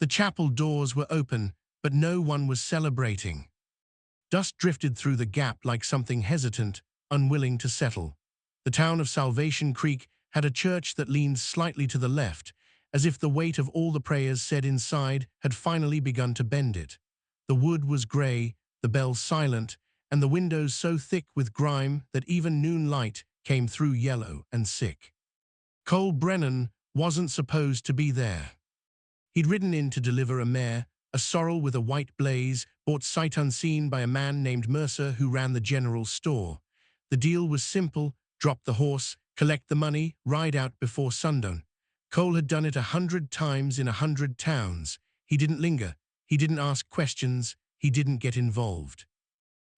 The chapel doors were open, but no one was celebrating. Dust drifted through the gap like something hesitant, unwilling to settle. The town of Salvation Creek had a church that leaned slightly to the left, as if the weight of all the prayers said inside had finally begun to bend it. The wood was grey, the bells silent, and the windows so thick with grime that even noon light came through yellow and sick. Cole Brennan wasn't supposed to be there. He'd ridden in to deliver a mare, a sorrel with a white blaze, bought sight unseen by a man named Mercer who ran the general store. The deal was simple: drop the horse, collect the money, ride out before sundown. Cole had done it 100 times in 100 towns. He didn't linger, he didn't ask questions, he didn't get involved.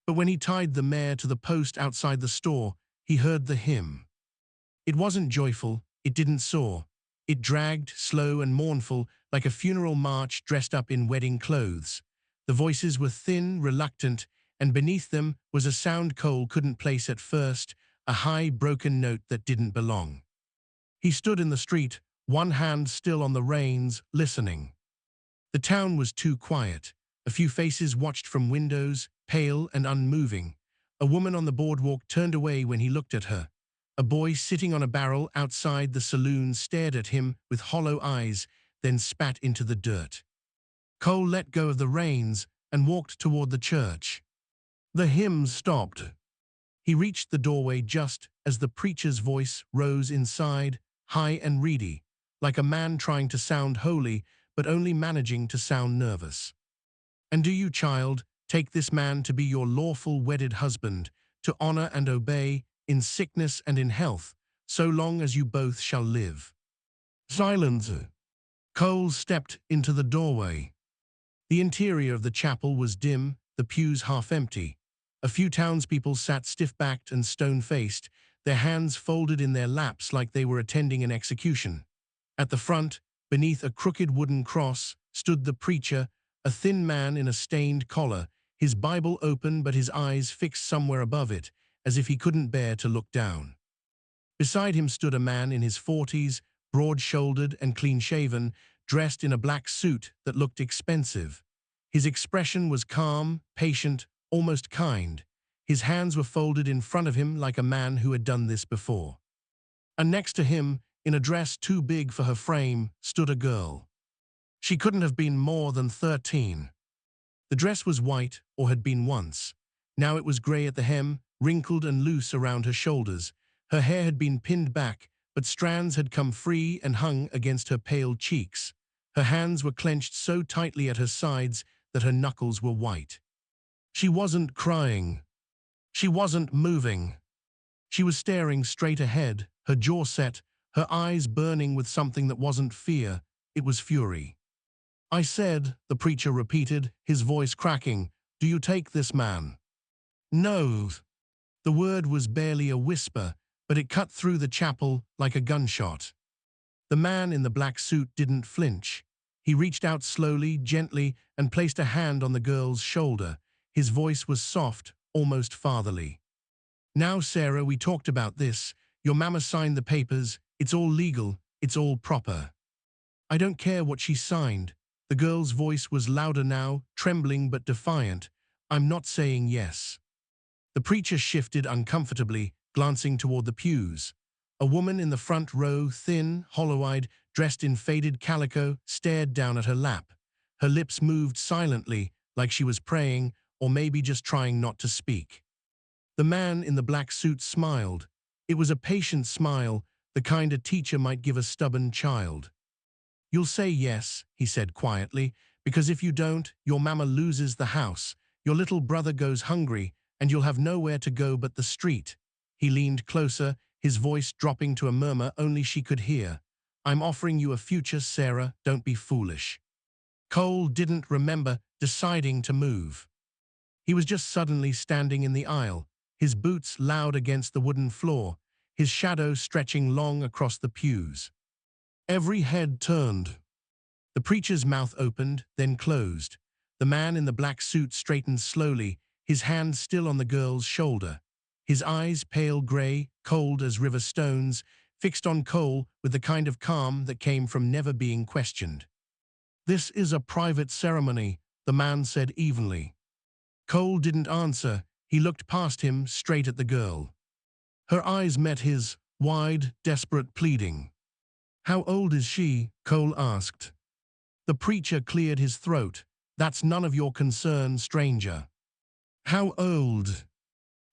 But when he tied the mare to the post outside the store, he heard the hymn. It wasn't joyful, it didn't soar. It dragged, slow and mournful, like a funeral march dressed up in wedding clothes. The voices were thin, reluctant, and beneath them was a sound Cole couldn't place at first, a high, broken note that didn't belong. He stood in the street, one hand still on the reins, listening. The town was too quiet. A few faces watched from windows, pale and unmoving. A woman on the boardwalk turned away when he looked at her. A boy sitting on a barrel outside the saloon stared at him with hollow eyes, then spat into the dirt. Cole let go of the reins and walked toward the church. The hymn stopped. He reached the doorway just as the preacher's voice rose inside, high and reedy, like a man trying to sound holy but only managing to sound nervous. "And do you, child, take this man to be your lawful wedded husband, to honor and obey, in sickness and in health, so long as you both shall live." Silence. Cole stepped into the doorway. The interior of the chapel was dim, the pews half empty. A few townspeople sat stiff-backed and stone-faced, their hands folded in their laps like they were attending an execution. At the front, beneath a crooked wooden cross, stood the preacher, a thin man in a stained collar, his Bible open but his eyes fixed somewhere above it, as if he couldn't bear to look down. Beside him stood a man in his 40s, broad-shouldered and clean-shaven, dressed in a black suit that looked expensive. His expression was calm, patient, almost kind. His hands were folded in front of him like a man who had done this before. And next to him, in a dress too big for her frame, stood a girl. She couldn't have been more than 13. The dress was white, or had been once. Now it was grey at the hem, wrinkled and loose around her shoulders. Her hair had been pinned back, but strands had come free and hung against her pale cheeks. Her hands were clenched so tightly at her sides that her knuckles were white. She wasn't crying. She wasn't moving. She was staring straight ahead, her jaw set, her eyes burning with something that wasn't fear, it was fury. "I said," the preacher repeated, his voice cracking, "do you take this man?" "No." The word was barely a whisper, but it cut through the chapel like a gunshot. The man in the black suit didn't flinch. He reached out slowly, gently, and placed a hand on the girl's shoulder. His voice was soft, almost fatherly. "Now, Sarah, we talked about this. Your mama signed the papers. It's all legal. It's all proper." "I don't care what she signed." The girl's voice was louder now, trembling but defiant. "I'm not saying yes." The preacher shifted uncomfortably, glancing toward the pews. A woman in the front row, thin, hollow-eyed, dressed in faded calico, stared down at her lap. Her lips moved silently, like she was praying, or maybe just trying not to speak. The man in the black suit smiled. It was a patient smile, the kind a teacher might give a stubborn child. "You'll say yes," he said quietly, "because if you don't, your mama loses the house, your little brother goes hungry, and you'll have nowhere to go but the street." He leaned closer, his voice dropping to a murmur only she could hear. "I'm offering you a future, Sarah, don't be foolish." Cole didn't remember deciding to move. He was just suddenly standing in the aisle, his boots loud against the wooden floor, his shadow stretching long across the pews. Every head turned. The preacher's mouth opened, then closed. The man in the black suit straightened slowly, his hand still on the girl's shoulder. His eyes, pale gray, cold as river stones, fixed on Cole with the kind of calm that came from never being questioned. "This is a private ceremony," the man said evenly. Cole didn't answer. He looked past him, straight at the girl. Her eyes met his, wide, desperate pleading. "How old is she?" Cole asked. The preacher cleared his throat. "That's none of your concern, stranger." "How old?"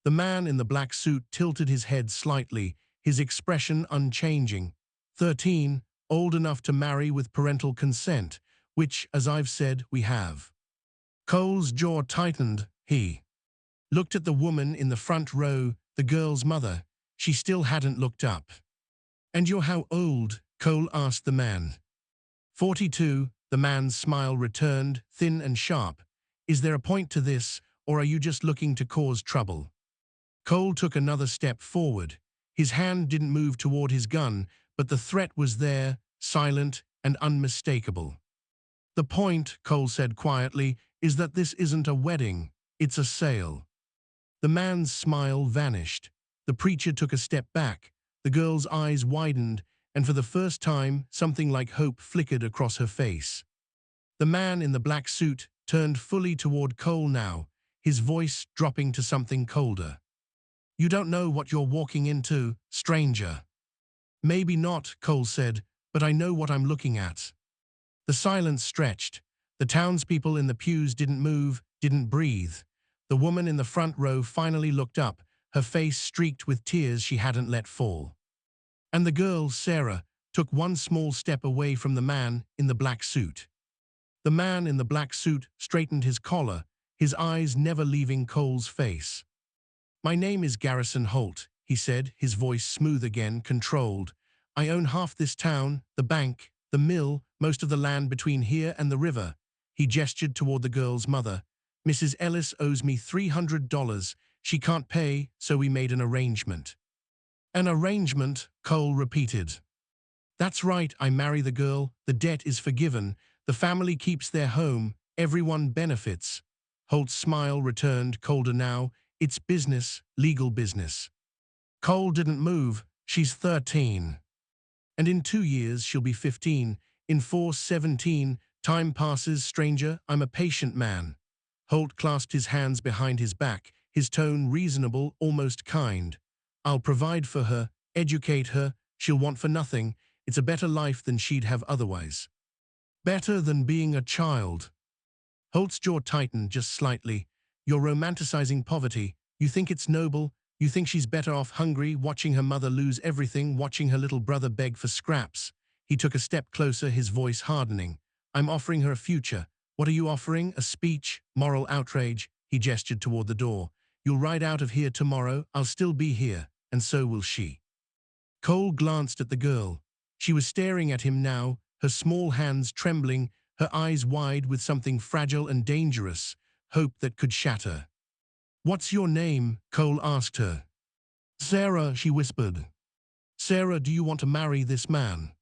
The man in the black suit tilted his head slightly, his expression unchanging. 13, old enough to marry with parental consent, which, as I've said, we have. Cole's jaw tightened. He looked at the woman in the front row, the girl's mother. She still hadn't looked up. "And you're how old?" Cole asked the man. 42, the man's smile returned, thin and sharp. "Is there a point to this, or are you just looking to cause trouble?" Cole took another step forward. His hand didn't move toward his gun, but the threat was there, silent and unmistakable. "The point," Cole said quietly, "is that this isn't a wedding, it's a sale." The man's smile vanished. The preacher took a step back. The girl's eyes widened, and for the first time, something like hope flickered across her face. The man in the black suit turned fully toward Cole now, his voice dropping to something colder. "You don't know what you're walking into, stranger." "Maybe not," Cole said, "but I know what I'm looking at." The silence stretched. The townspeople in the pews didn't move, didn't breathe. The woman in the front row finally looked up, her face streaked with tears she hadn't let fall. And the girl, Sarah, took one small step away from the man in the black suit. The man in the black suit straightened his collar, his eyes never leaving Cole's face. "My name is Garrison Holt," he said, his voice smooth again, controlled. "I own half this town, the bank, the mill, most of the land between here and the river." He gestured toward the girl's mother. "Mrs. Ellis owes me $300. She can't pay, so we made an arrangement." "An arrangement," Cole repeated. "That's right, I marry the girl, the debt is forgiven, the family keeps their home, everyone benefits." Holt's smile returned, colder now. "It's business, legal business." Cole didn't move. "She's 13. And in 2 years she'll be 15. In 4, 17. Time passes, stranger, I'm a patient man." Holt clasped his hands behind his back, his tone reasonable, almost kind. "I'll provide for her, educate her, she'll want for nothing. It's a better life than she'd have otherwise." "Better than being a child." Holt's jaw tightened just slightly. "You're romanticizing poverty. You think it's noble. You think she's better off hungry, watching her mother lose everything, watching her little brother beg for scraps." He took a step closer, his voice hardening. "I'm offering her a future. What are you offering? A speech? Moral outrage?" He gestured toward the door. "You'll ride out of here tomorrow. I'll still be here, and so will she." Cole glanced at the girl. She was staring at him now, her small hands trembling, her eyes wide with something fragile and dangerous, hope that could shatter. "What's your name?" Cole asked her. "Sarah," she whispered. "Sarah, do you want to marry this man?"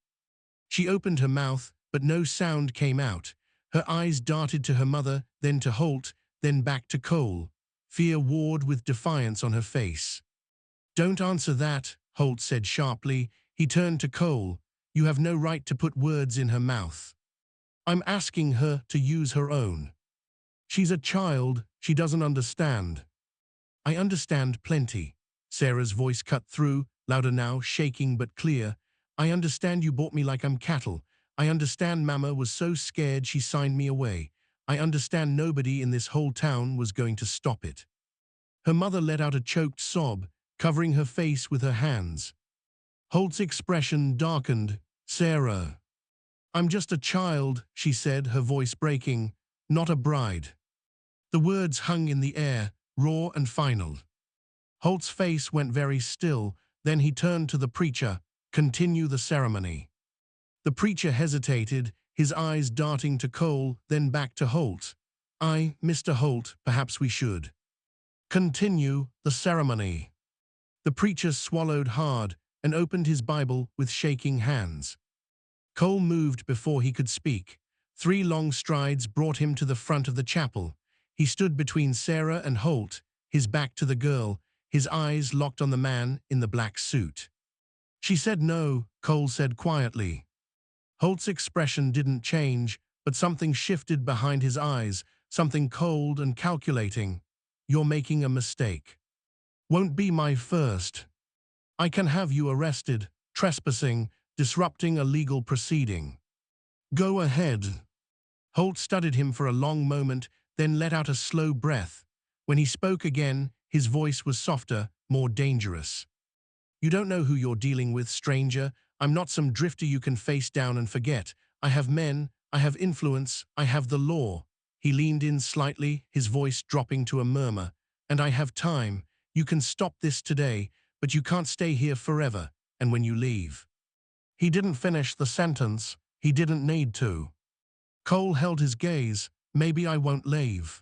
She opened her mouth, but no sound came out. Her eyes darted to her mother, then to Holt, then back to Cole. Fear warred with defiance on her face. "Don't answer that," Holt said sharply. He turned to Cole. "You have no right to put words in her mouth. I'm asking her to use her own. She's a child, she doesn't understand." "I understand plenty." Sarah's voice cut through, louder now, shaking but clear. "I understand you bought me like I'm cattle. I understand Mama was so scared she signed me away. I understand nobody in this whole town was going to stop it." Her mother let out a choked sob, covering her face with her hands. Holt's expression darkened. "Sarah." "I'm just a child," she said, her voice breaking, "not a bride." The words hung in the air, raw and final. Holt's face went very still, then he turned to the preacher. "Continue the ceremony." The preacher hesitated, his eyes darting to Cole, then back to Holt. Mr. Holt, perhaps we should continue the ceremony." The preacher swallowed hard and opened his Bible with shaking hands. Cole moved before he could speak. 3 long strides brought him to the front of the chapel. He stood between Sarah and Holt, his back to the girl, his eyes locked on the man in the black suit. "She said no," Cole said quietly. Holt's expression didn't change, but something shifted behind his eyes, something cold and calculating. You're making a mistake. Won't be my first. I can have you arrested, trespassing, disrupting a legal proceeding. Go ahead. Holt studied him for a long moment, then let out a slow breath. When he spoke again, his voice was softer, more dangerous. You don't know who you're dealing with, stranger. I'm not some drifter you can face down and forget. I have men, I have influence, I have the law. He leaned in slightly, his voice dropping to a murmur. And I have time. You can stop this today, but you can't stay here forever, and when you leave. He didn't finish the sentence. He didn't need to. Cole held his gaze. Maybe I won't leave.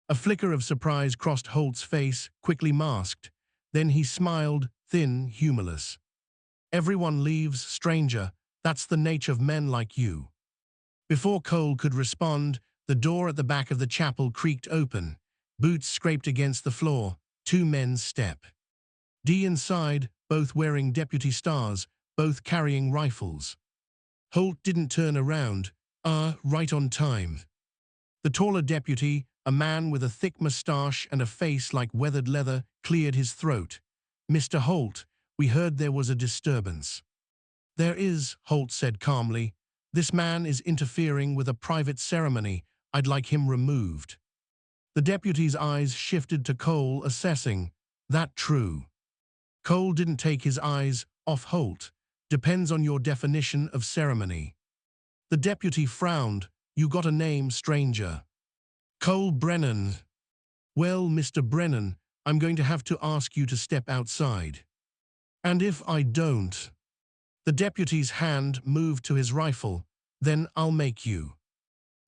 A flicker of surprise crossed Holt's face, quickly masked. Then he smiled, thin, humorless. Everyone leaves, stranger. That's the nature of men like you. Before Cole could respond, the door at the back of the chapel creaked open. Boots scraped against the floor. 2 men step. Inside, both wearing deputy stars, both carrying rifles. Holt didn't turn around. Right on time. The taller deputy, a man with a thick mustache and a face like weathered leather, cleared his throat. Mr. Holt, we heard there was a disturbance. There is, Holt said calmly. This man is interfering with a private ceremony. I'd like him removed. The deputy's eyes shifted to Cole, assessing. That true? Cole didn't take his eyes off Holt. Depends on your definition of ceremony. The deputy frowned. You got a name, stranger. Cole Brennan. Well, Mr. Brennan, I'm going to have to ask you to step outside. And if I don't? The deputy's hand moved to his rifle. Then I'll make you.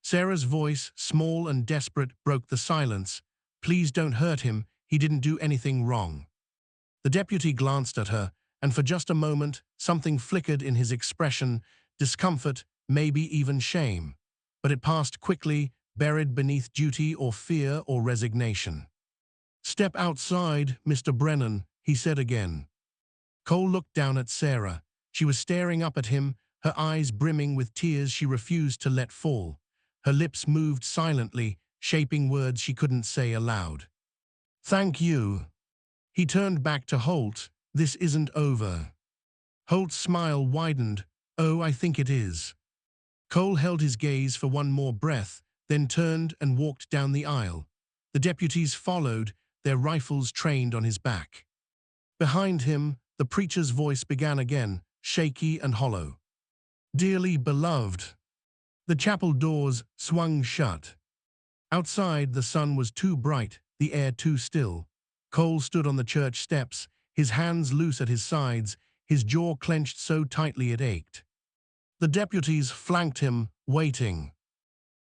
Sarah's voice, small and desperate, broke the silence. Please don't hurt him. He didn't do anything wrong. The deputy glanced at her, and for just a moment, something flickered in his expression, discomfort, maybe even shame. But it passed quickly, buried beneath duty or fear or resignation. Step outside, Mr. Brennan, he said again. Cole looked down at Sarah. She was staring up at him, her eyes brimming with tears she refused to let fall. Her lips moved silently, shaping words she couldn't say aloud. Thank you. He turned back to Holt. This isn't over. Holt's smile widened. Oh, I think it is. Cole held his gaze for one more breath, then turned and walked down the aisle. The deputies followed, their rifles trained on his back. Behind him, the preacher's voice began again, shaky and hollow. Dearly beloved. The chapel doors swung shut. Outside, the sun was too bright, the air too still. Cole stood on the church steps, his hands loose at his sides, his jaw clenched so tightly it ached. The deputies flanked him, waiting.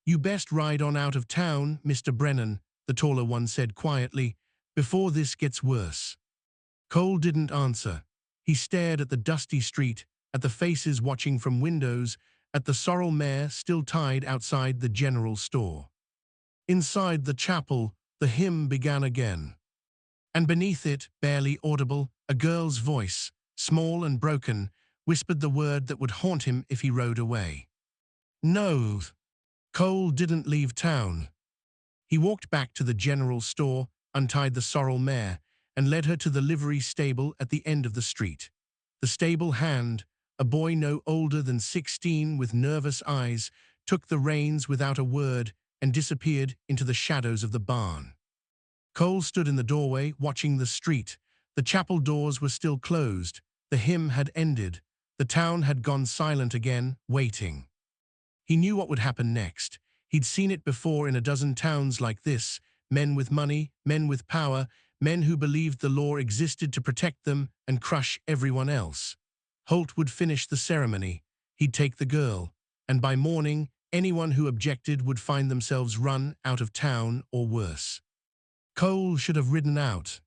You best ride on out of town, Mr. Brennan, the taller one said quietly, before this gets worse. Cole didn't answer. He stared at the dusty street, at the faces watching from windows, at the sorrel mare still tied outside the general store. Inside the chapel, the hymn began again. And beneath it, barely audible, a girl's voice, small and broken, whispered the word that would haunt him if he rode away. No. Cole didn't leave town. He walked back to the general store, untied the sorrel mare, and led her to the livery stable at the end of the street. The stable hand, a boy no older than 16 with nervous eyes, took the reins without a word and disappeared into the shadows of the barn. Cole stood in the doorway, watching the street. The chapel doors were still closed. The hymn had ended. The town had gone silent again, waiting. He knew what would happen next. He'd seen it before in a dozen towns like this. Men with money, men with power, men who believed the law existed to protect them and crush everyone else. Holt would finish the ceremony. He'd take the girl. And by morning, anyone who objected would find themselves run out of town or worse. Cole should have ridden out.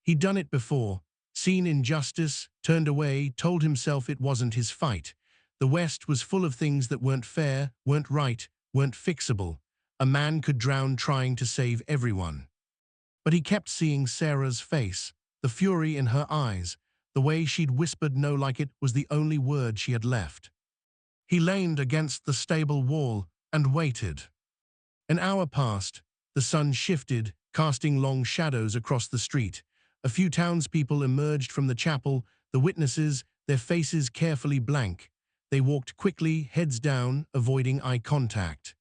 He'd done it before, seen injustice, turned away, told himself it wasn't his fight. The West was full of things that weren't fair, weren't right, weren't fixable. A man could drown trying to save everyone. But he kept seeing Sarah's face, the fury in her eyes, the way she'd whispered no like it was the only word she had left. He leaned against the stable wall, and waited. An hour passed. The sun shifted, casting long shadows across the street. A few townspeople emerged from the chapel, the witnesses, their faces carefully blank. They walked quickly, heads down, avoiding eye contact.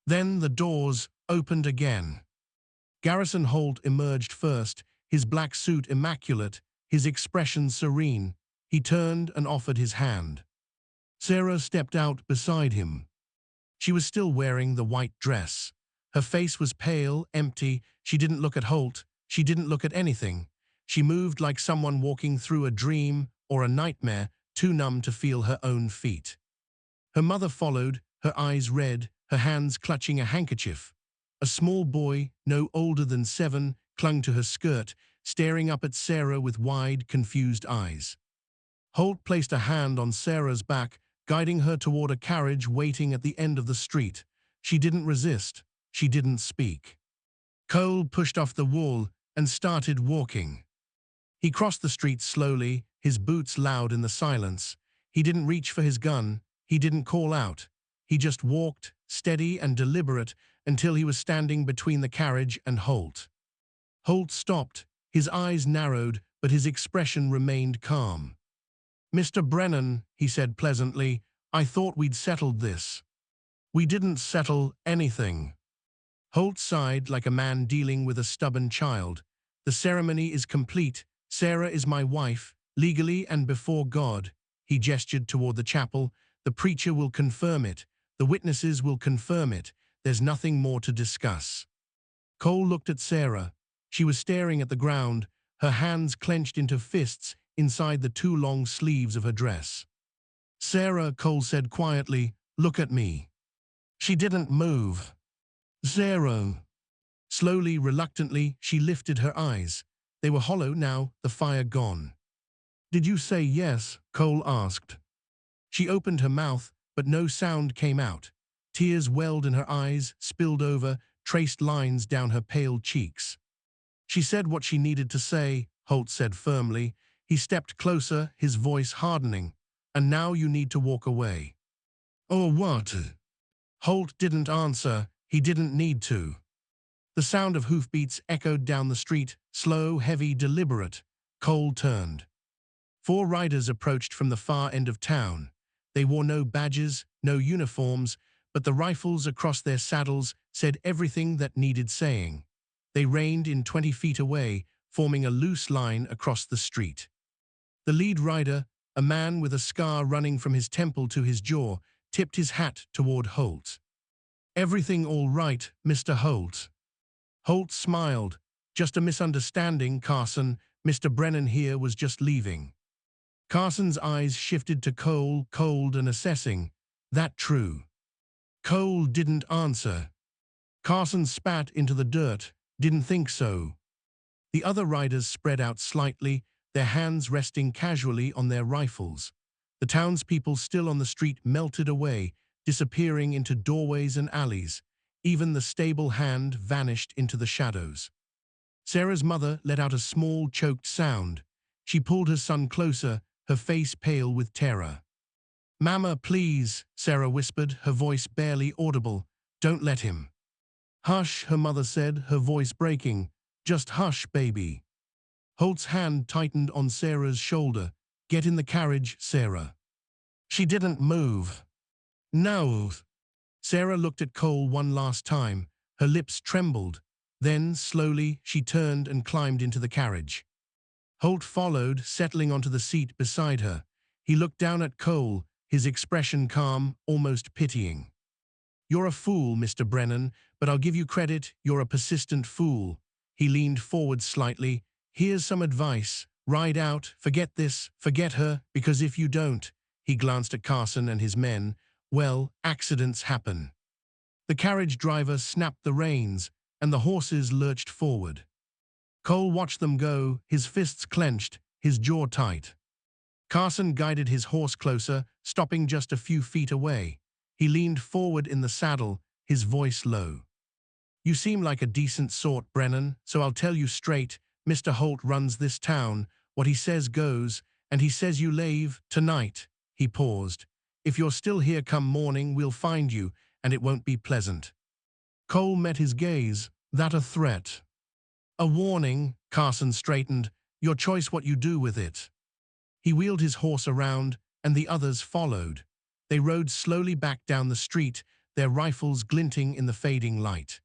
Then the doors opened again. Garrison Holt emerged first, his black suit immaculate, his expression serene. He turned and offered his hand. Sarah stepped out beside him. She was still wearing the white dress. Her face was pale, empty. She didn't look at Holt. She didn't look at anything. She moved like someone walking through a dream or a nightmare, too numb to feel her own feet. Her mother followed, her eyes red, her hands clutching a handkerchief. A small boy, no older than 7, clung to her skirt, staring up at Sarah with wide, confused eyes. Holt placed a hand on Sarah's back, guiding her toward a carriage waiting at the end of the street. She didn't resist. She didn't speak. Cole pushed off the wall and started walking. He crossed the street slowly, his boots loud in the silence. He didn't reach for his gun. He didn't call out. He just walked, steady and deliberate, until he was standing between the carriage and Holt. Holt stopped. His eyes narrowed, but his expression remained calm. "Mr. Brennan," he said pleasantly, "I thought we'd settled this." "We didn't settle anything." Holt sighed like a man dealing with a stubborn child. "The ceremony is complete. Sarah is my wife, legally and before God." He gestured toward the chapel. "The preacher will confirm it. The witnesses will confirm it. There's nothing more to discuss." Cole looked at Sarah. She was staring at the ground, her hands clenched into fists inside the too long sleeves of her dress. "Sarah," Cole said quietly, "look at me." She didn't move. "Sarah." Slowly, reluctantly, she lifted her eyes. They were hollow now, the fire gone. "Did you say yes?" Cole asked. She opened her mouth, but no sound came out. Tears welled in her eyes, spilled over, traced lines down her pale cheeks. "She said what she needed to say," Holt said firmly. He stepped closer, his voice hardening. "And now you need to walk away." "Or what?" Holt didn't answer. He didn't need to. The sound of hoofbeats echoed down the street, slow, heavy, deliberate. Cole turned. 4 riders approached from the far end of town. They wore no badges, no uniforms, but the rifles across their saddles said everything that needed saying. They reined in 20 feet away, forming a loose line across the street. The lead rider, a man with a scar running from his temple to his jaw, tipped his hat toward Holt. "Everything all right, Mr. Holt?" Holt smiled. "Just a misunderstanding, Carson. Mr. Brennan here was just leaving." Carson's eyes shifted to Cole, cold and assessing. "That true?" Cole didn't answer. Carson spat into the dirt. "Didn't think so." The other riders spread out slightly, their hands resting casually on their rifles. The townspeople still on the street melted away, disappearing into doorways and alleys. Even the stable hand vanished into the shadows. Sarah's mother let out a small, choked sound. She pulled her son closer, her face pale with terror. "Mama, please," Sarah whispered, her voice barely audible. "Don't let him." "Hush," her mother said, her voice breaking. "Just hush, baby." Holt's hand tightened on Sarah's shoulder. "Get in the carriage, Sarah." She didn't move. "No." Sarah looked at Cole one last time. Her lips trembled. Then, slowly, she turned and climbed into the carriage. Holt followed, settling onto the seat beside her. He looked down at Cole, his expression calm, almost pitying. "You're a fool, Mr. Brennan, but I'll give you credit, you're a persistent fool." He leaned forward slightly. "Here's some advice. Ride out, forget this, forget her, because if you don't," he glanced at Carson and his men, "well, accidents happen." The carriage driver snapped the reins, and the horses lurched forward. Cole watched them go, his fists clenched, his jaw tight. Carson guided his horse closer, stopping just a few feet away. He leaned forward in the saddle, his voice low. "You seem like a decent sort, Brennan, so I'll tell you straight, Mr. Holt runs this town. What he says goes, and he says you leave tonight." He paused. "If you're still here come morning, we'll find you, and it won't be pleasant. Cole met his gaze. That a threat? A warning? Carson straightened. Your choice what you do with it. He wheeled his horse around, and the others followed. They rode slowly back down the street, their rifles glinting in the fading light.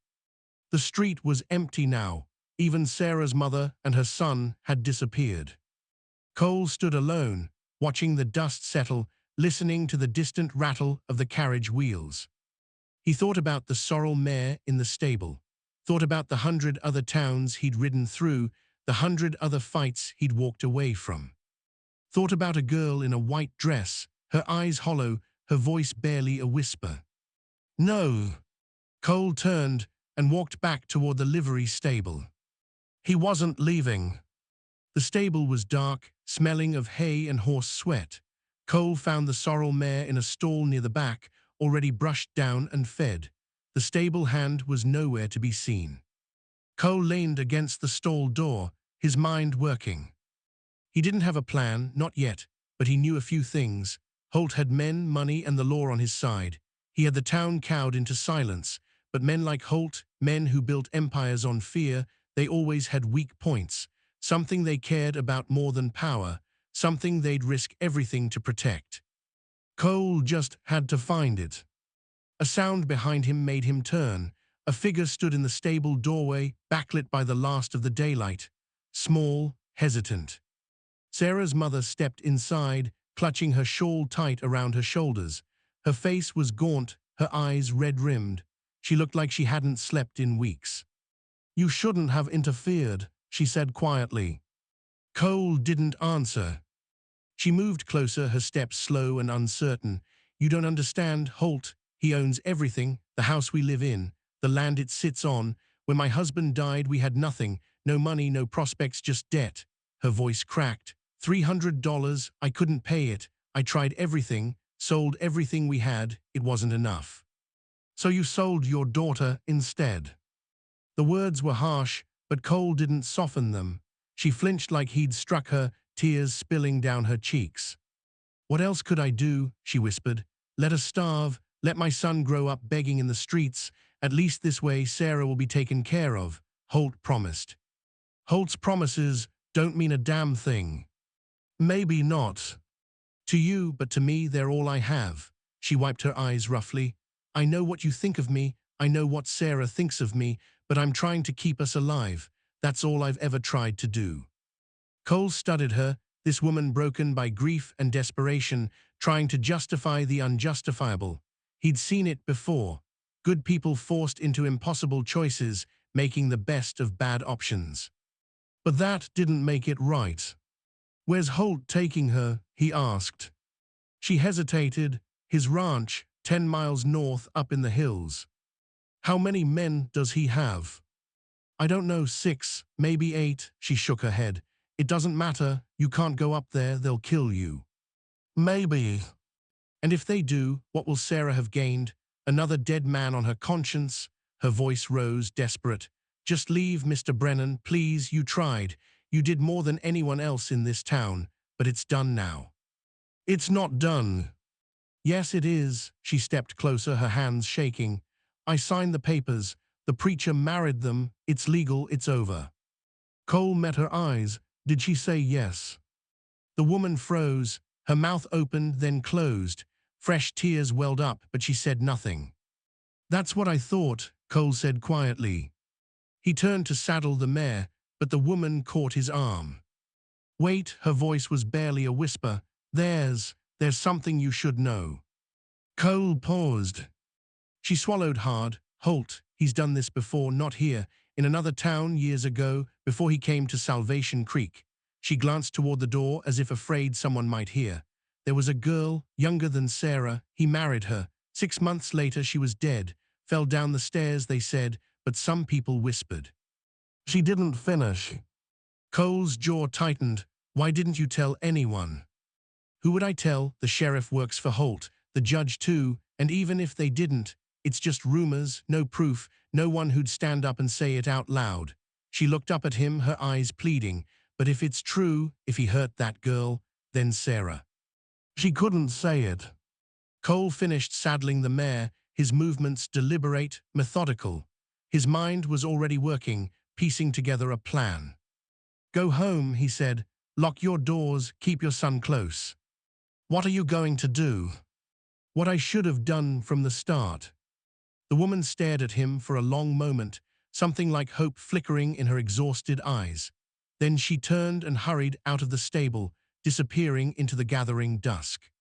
The street was empty now. Even Sarah's mother and her son had disappeared. Cole stood alone, watching the dust settle, listening to the distant rattle of the carriage wheels. He thought about the sorrel mare in the stable, thought about the 100 other towns he'd ridden through, the 100 other fights he'd walked away from. Thought about a girl in a white dress, her eyes hollow, her voice barely a whisper. No. Cole turned and walked back toward the livery stable. He wasn't leaving. The stable was dark, smelling of hay and horse sweat. Cole found the sorrel mare in a stall near the back, already brushed down and fed. The stable hand was nowhere to be seen. Cole leaned against the stall door, his mind working. He didn't have a plan, not yet, but he knew a few things. Holt had men, money, and the law on his side. He had the town cowed into silence, but men like Holt, men who built empires on fear, they always had weak points, something they cared about more than power, something they'd risk everything to protect. Cole just had to find it. A sound behind him made him turn. A figure stood in the stable doorway, backlit by the last of the daylight. Small, hesitant. Sarah's mother stepped inside, clutching her shawl tight around her shoulders. Her face was gaunt, her eyes red-rimmed. She looked like she hadn't slept in weeks. "You shouldn't have interfered," she said quietly. Cole didn't answer. She moved closer, her steps slow and uncertain. "You don't understand, Holt. He owns everything, the house we live in, the land it sits on. When my husband died, we had nothing, no money, no prospects, just debt." Her voice cracked. $300, I couldn't pay it. I tried everything, sold everything we had, it wasn't enough. "So you sold your daughter instead." The words were harsh, but Cole didn't soften them. She flinched like he'd struck her, tears spilling down her cheeks. "What else could I do?" she whispered. "Let her starve, let my son grow up begging in the streets. At least this way Sarah will be taken care of," Holt promised. Holt's promises don't mean a damn thing. "Maybe not. To you, but to me they're all I have." She wiped her eyes roughly. "I know what you think of me, I know what Sarah thinks of me, but I'm trying to keep us alive. That's all I've ever tried to do." Cole studied her, this woman broken by grief and desperation, trying to justify the unjustifiable. He'd seen it before. Good people forced into impossible choices, making the best of bad options. But that didn't make it right. "Where's Holt taking her?" he asked. She hesitated. "His ranch, 10 miles north up in the hills." "How many men does he have?" "I don't know, 6, maybe 8, she shook her head. "It doesn't matter, you can't go up there, they'll kill you." "Maybe." "And if they do, what will Sarah have gained? Another dead man on her conscience?" Her voice rose, desperate. "Just leave, Mr. Brennan, please, you tried. You did more than anyone else in this town, but it's done now." "It's not done." "Yes, it is." She stepped closer, her hands shaking. "I signed the papers. The preacher married them. It's legal, it's over." Cole met her eyes. Did she say yes? The woman froze. Her mouth opened, then closed. Fresh tears welled up, but she said nothing. "That's what I thought," Cole said quietly. He turned to saddle the mare, but the woman caught his arm. "Wait," her voice was barely a whisper. There's something you should know." Cole paused. She swallowed hard. "Holt, he's done this before, not here, in another town years ago, before he came to Salvation Creek." She glanced toward the door as if afraid someone might hear. "There was a girl, younger than Sarah. He married her. 6 months later she was dead. Fell down the stairs, they said, but some people whispered." She didn't finish. Cole's jaw tightened. "Why didn't you tell anyone?" "Who would I tell? The sheriff works for Holt, the judge too, and even if they didn't, it's just rumors, no proof, no one who'd stand up and say it out loud." She looked up at him, her eyes pleading. "But if it's true, if he hurt that girl, then Sarah." She couldn't say it. Cole finished saddling the mare, his movements deliberate, methodical. His mind was already working, piecing together a plan. "Go home," he said. "Lock your doors, keep your son close." "What are you going to do?" "What I should have done from the start." The woman stared at him for a long moment, something like hope flickering in her exhausted eyes. Then she turned and hurried out of the stable, disappearing into the gathering dusk.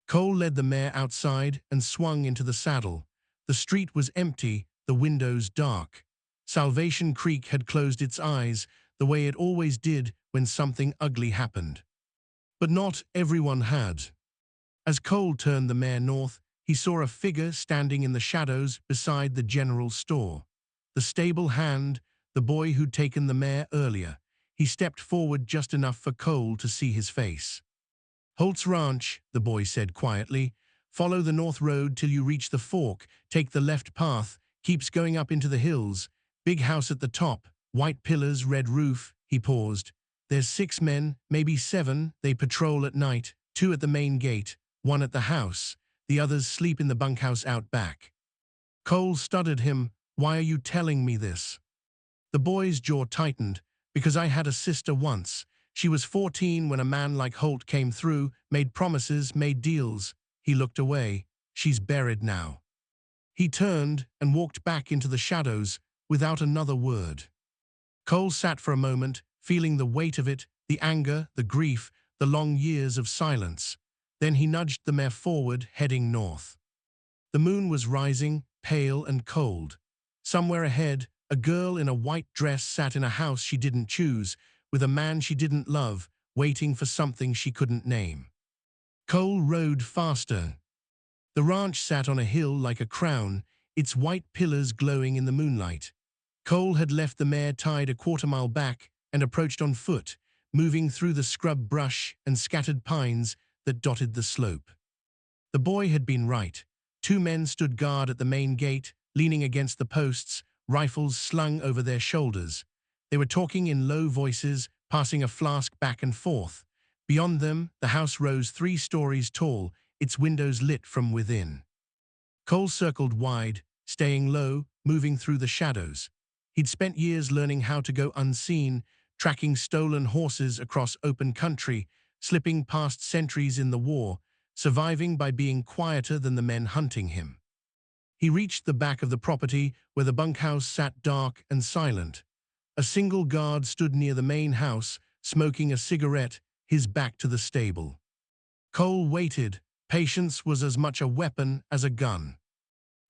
Cole led the mare outside and swung into the saddle. The street was empty, the windows dark. Salvation Creek had closed its eyes, the way it always did when something ugly happened. But not everyone had. As Cole turned the mare north, he saw a figure standing in the shadows beside the general store. The stable hand, the boy who'd taken the mare earlier. He stepped forward just enough for Cole to see his face. "Holt's Ranch," the boy said quietly. "Follow the north road till you reach the fork. Take the left path, keeps going up into the hills. Big house at the top, white pillars, red roof." He paused. "There's 6 men, maybe 7. They patrol at night, 2 at the main gate, 1 at the house. The others sleep in the bunkhouse out back." Cole stuttered him. "Why are you telling me this?" The boy's jaw tightened. "Because I had a sister once. She was 14 when a man like Holt came through, made promises, made deals." He looked away. "She's buried now." He turned and walked back into the shadows without another word. Cole sat for a moment, feeling the weight of it, the anger, the grief, the long years of silence. Then he nudged the mare forward, heading north. The moon was rising, pale and cold. Somewhere ahead, a girl in a white dress sat in a house she didn't choose, with a man she didn't love, waiting for something she couldn't name. Cole rode faster. The ranch sat on a hill like a crown, its white pillars glowing in the moonlight. Cole had left the mare tied a quarter-mile back and approached on foot, moving through the scrub brush and scattered pines that dotted the slope. The boy had been right. 2 men stood guard at the main gate, leaning against the posts, rifles slung over their shoulders. They were talking in low voices, passing a flask back and forth. Beyond them, the house rose 3 stories tall, its windows lit from within. Cole circled wide, staying low, moving through the shadows. He'd spent years learning how to go unseen, tracking stolen horses across open country, slipping past sentries in the war, surviving by being quieter than the men hunting him. He reached the back of the property where the bunkhouse sat dark and silent. A single guard stood near the main house, smoking a cigarette, his back to the stable. Cole waited. Patience was as much a weapon as a gun.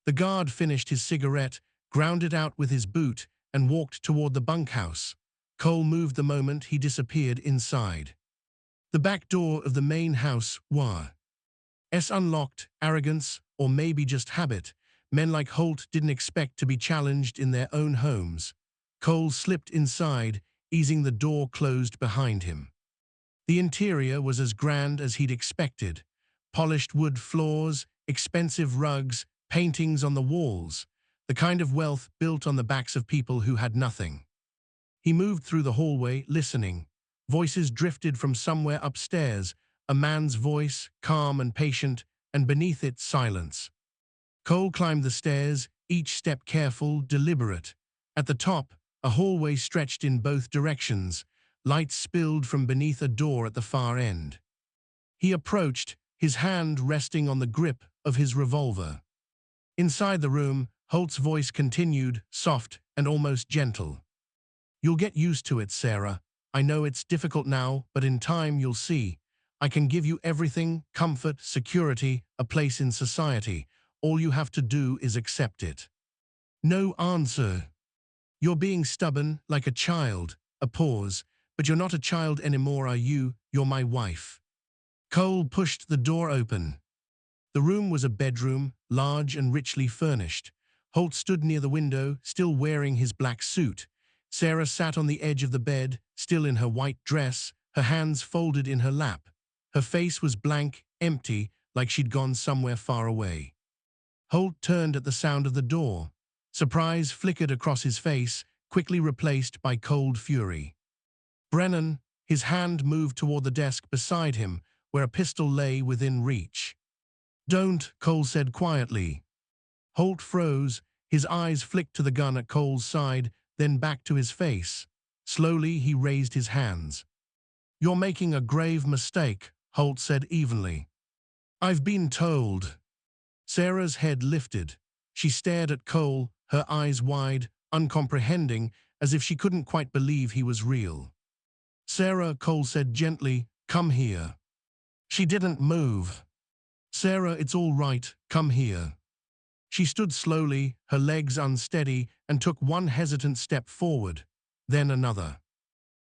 The guard finished his cigarette, ground it out with his boot, and walked toward the bunkhouse. Cole moved the moment he disappeared inside. The back door of the main house was unlocked. Arrogance, or maybe just habit. Men like Holt didn't expect to be challenged in their own homes. Cole slipped inside, easing the door closed behind him. The interior was as grand as he'd expected. Polished wood floors, expensive rugs, paintings on the walls. The kind of wealth built on the backs of people who had nothing. He moved through the hallway, listening. Voices drifted from somewhere upstairs, a man's voice, calm and patient, and beneath it, silence. Cole climbed the stairs, each step careful, deliberate. At the top, a hallway stretched in both directions. Light spilled from beneath a door at the far end. He approached, his hand resting on the grip of his revolver. Inside the room, Holt's voice continued, soft and almost gentle. "You'll get used to it, Sarah. I know it's difficult now, but in time you'll see. I can give you everything, comfort, security, a place in society. All you have to do is accept it." "No answer." "You're being stubborn, like a child." A pause. "But you're not a child anymore, are you? You're my wife." Cole pushed the door open. The room was a bedroom, large and richly furnished. Holt stood near the window, still wearing his black suit. Sarah sat on the edge of the bed, still in her white dress, her hands folded in her lap. Her face was blank, empty, like she'd gone somewhere far away. Holt turned at the sound of the door. Surprise flickered across his face, quickly replaced by cold fury. "Brennan," his hand moved toward the desk beside him, where a pistol lay within reach. "Don't," Cole said quietly. Holt froze, his eyes flicked to the gun at Cole's side, then back to his face. Slowly, he raised his hands. "You're making a grave mistake," Holt said evenly. "I've been told." Sarah's head lifted. She stared at Cole, her eyes wide, uncomprehending, as if she couldn't quite believe he was real. "Sarah," Cole said gently, "come here." She didn't move. "Sarah, it's all right, come here." She stood slowly, her legs unsteady, and took one hesitant step forward, then another.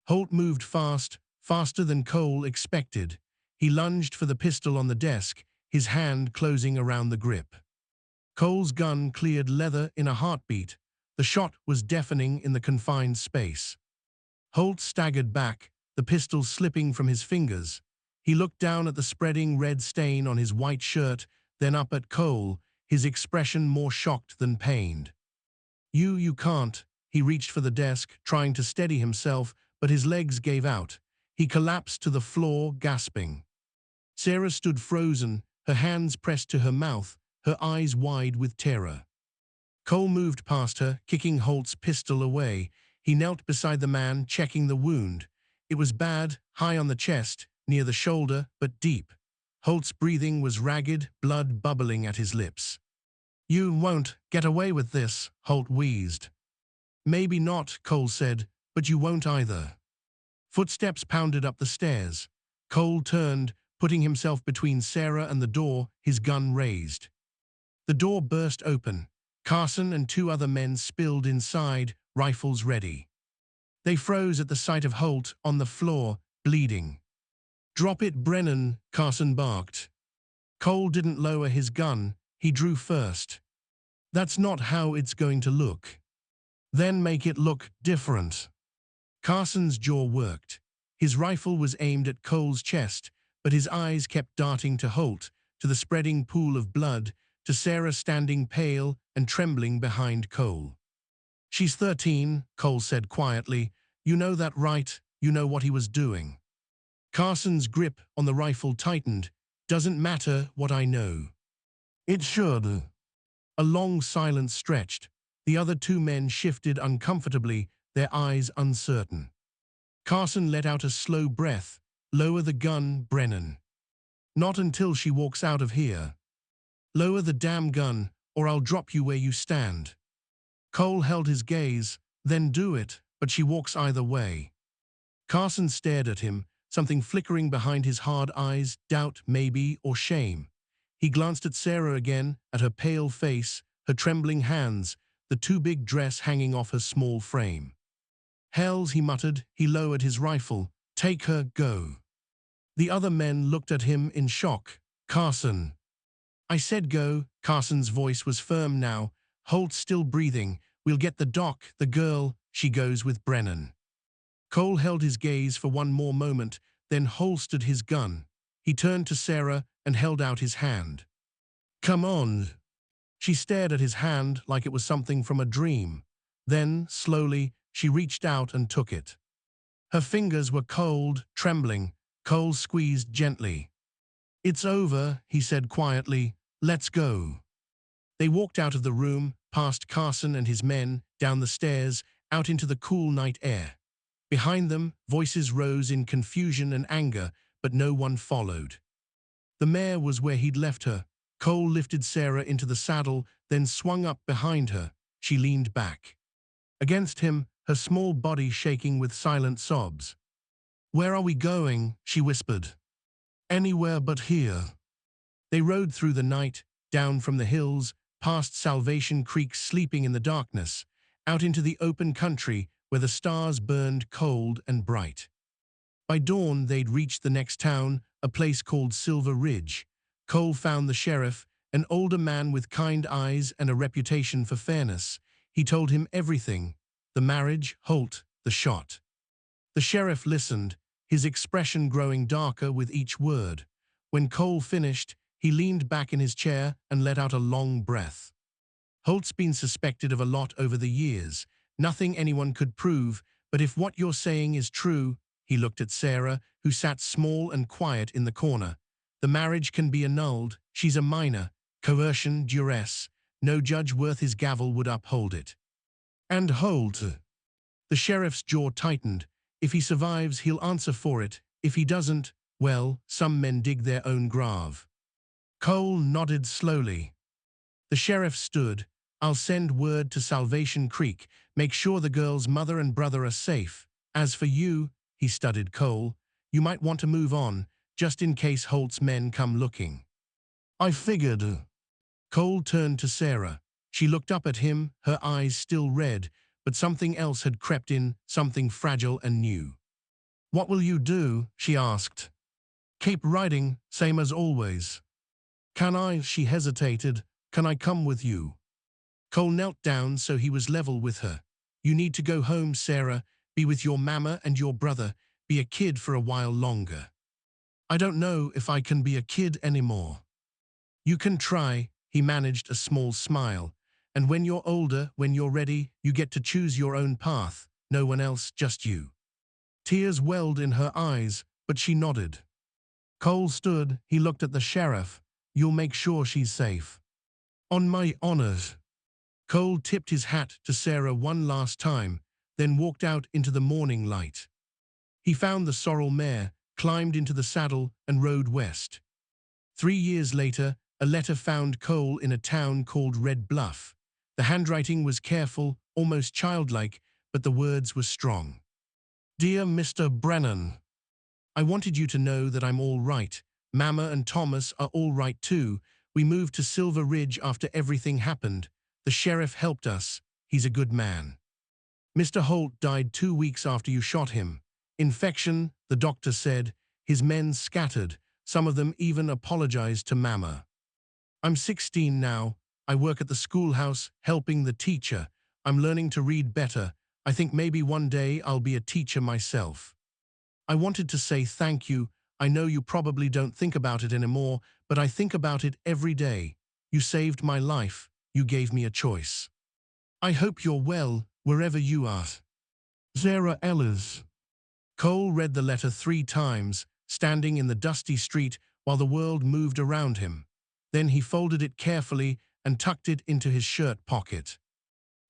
Holt moved fast, faster than Cole expected. He lunged for the pistol on the desk, his hand closing around the grip. Cole's gun cleared leather in a heartbeat. The shot was deafening in the confined space. Holt staggered back, the pistol slipping from his fingers. He looked down at the spreading red stain on his white shirt, then up at Cole, his expression more shocked than pained. You can't." He reached for the desk, trying to steady himself, but his legs gave out. He collapsed to the floor, gasping. Sarah stood frozen, her hands pressed to her mouth, her eyes wide with terror. Cole moved past her, kicking Holt's pistol away. He knelt beside the man, checking the wound. It was bad, high on the chest, near the shoulder, but deep. Holt's breathing was ragged, blood bubbling at his lips. "You won't get away with this," Holt wheezed. "Maybe not," Cole said, "but you won't either." Footsteps pounded up the stairs. Cole turned, putting himself between Sarah and the door, his gun raised. The door burst open. Carson and two other men spilled inside, rifles ready. They froze at the sight of Holt on the floor, bleeding. "Drop it, Brennan," Carson barked. Cole didn't lower his gun, he drew first. "That's not how it's going to look." "Then make it look different." Carson's jaw worked. His rifle was aimed at Cole's chest, but his eyes kept darting to Holt, to the spreading pool of blood, to Sarah standing pale and trembling behind Cole. "She's 13, Cole said quietly. "You know that, right? You know what he was doing." Carson's grip on the rifle tightened. "Doesn't matter what I know." "It should." A long silence stretched. The other two men shifted uncomfortably, their eyes uncertain. Carson let out a slow breath. "Lower the gun, Brennan." "Not until she walks out of here." "Lower the damn gun, or I'll drop you where you stand." Cole held his gaze. "Then do it, but she walks either way." Carson stared at him, something flickering behind his hard eyes, doubt maybe, or shame. He glanced at Sarah again, at her pale face, her trembling hands, the too big dress hanging off her small frame. "Hells," he muttered. He lowered his rifle. "Take her, go." The other men looked at him in shock. "Carson." "I said go." Carson's voice was firm now. "Holt still breathing. We'll get the doc, the girl. She goes with Brennan." Cole held his gaze for one more moment, then holstered his gun. He turned to Sarah and held out his hand. "Come on." She stared at his hand like it was something from a dream. Then, slowly, she reached out and took it. Her fingers were cold, trembling. Cole squeezed gently. "It's over," he said quietly. "Let's go." They walked out of the room, past Carson and his men, down the stairs, out into the cool night air. Behind them, voices rose in confusion and anger, but no one followed. The mare was where he'd left her. Cole lifted Sarah into the saddle, then swung up behind her. She leaned back against him, her small body shaking with silent sobs. "Where are we going?" she whispered. "Anywhere but here." They rode through the night, down from the hills, past Salvation Creek sleeping in the darkness, out into the open country where the stars burned cold and bright. By dawn, they'd reached the next town, a place called Silver Ridge. Cole found the sheriff, an older man with kind eyes and a reputation for fairness. He told him everything: the marriage, Holt, the shot. The sheriff listened, his expression growing darker with each word. When Cole finished, he leaned back in his chair and let out a long breath. "Holt's been suspected of a lot over the years. Nothing anyone could prove, but if what you're saying is true," he looked at Sarah, who sat small and quiet in the corner, "the marriage can be annulled. She's a minor. Coercion, duress. No judge worth his gavel would uphold it. And hold. The sheriff's jaw tightened. If he survives, he'll answer for it. If he doesn't, well, some men dig their own grave. Cole nodded slowly. The sheriff stood. I'll send word to Salvation Creek. Make sure the girl's mother and brother are safe. As for you, he studied Cole, you might want to move on, just in case Holt's men come looking. I figured. Cole turned to Sarah. She looked up at him, her eyes still red, but something else had crept in, something fragile and new. What will you do? She asked. Keep riding, same as always. Can I? She hesitated. Can I come with you? Cole knelt down so he was level with her. You need to go home, Sarah. Be with your mama and your brother. Be a kid for a while longer. I don't know if I can be a kid anymore. You can try, he managed a small smile. And when you're older, when you're ready, you get to choose your own path. No one else, just you. Tears welled in her eyes, but she nodded. Cole stood, he looked at the sheriff. You'll make sure she's safe. On my honors. Cole tipped his hat to Sarah one last time, then walked out into the morning light. He found the sorrel mare, climbed into the saddle, and rode west. 3 years later, a letter found Cole in a town called Red Bluff. The handwriting was careful, almost childlike, but the words were strong. Dear Mr. Brennan, I wanted you to know that I'm all right. Mama and Thomas are all right too. We moved to Silver Ridge after everything happened. The sheriff helped us. He's a good man. Mr. Holt died 2 weeks after you shot him. Infection, the doctor said. His men scattered. Some of them even apologized to Mama. I'm 16 now. I work at the schoolhouse, helping the teacher. I'm learning to read better. I think maybe one day I'll be a teacher myself. I wanted to say thank you. I know you probably don't think about it anymore, but I think about it every day. You saved my life. You gave me a choice. I hope you're well, wherever you are. Sarah Ellis. Cole read the letter 3 times, standing in the dusty street while the world moved around him. Then he folded it carefully and tucked it into his shirt pocket.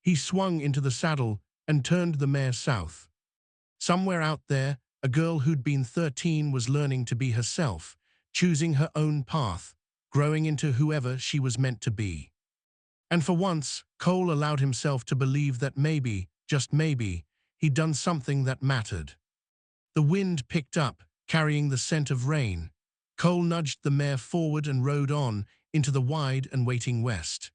He swung into the saddle and turned the mare south. Somewhere out there, a girl who'd been 13 was learning to be herself, choosing her own path, growing into whoever she was meant to be. And for once, Cole allowed himself to believe that maybe, just maybe, he'd done something that mattered. The wind picked up, carrying the scent of rain. Cole nudged the mare forward and rode on into the wide and waiting west.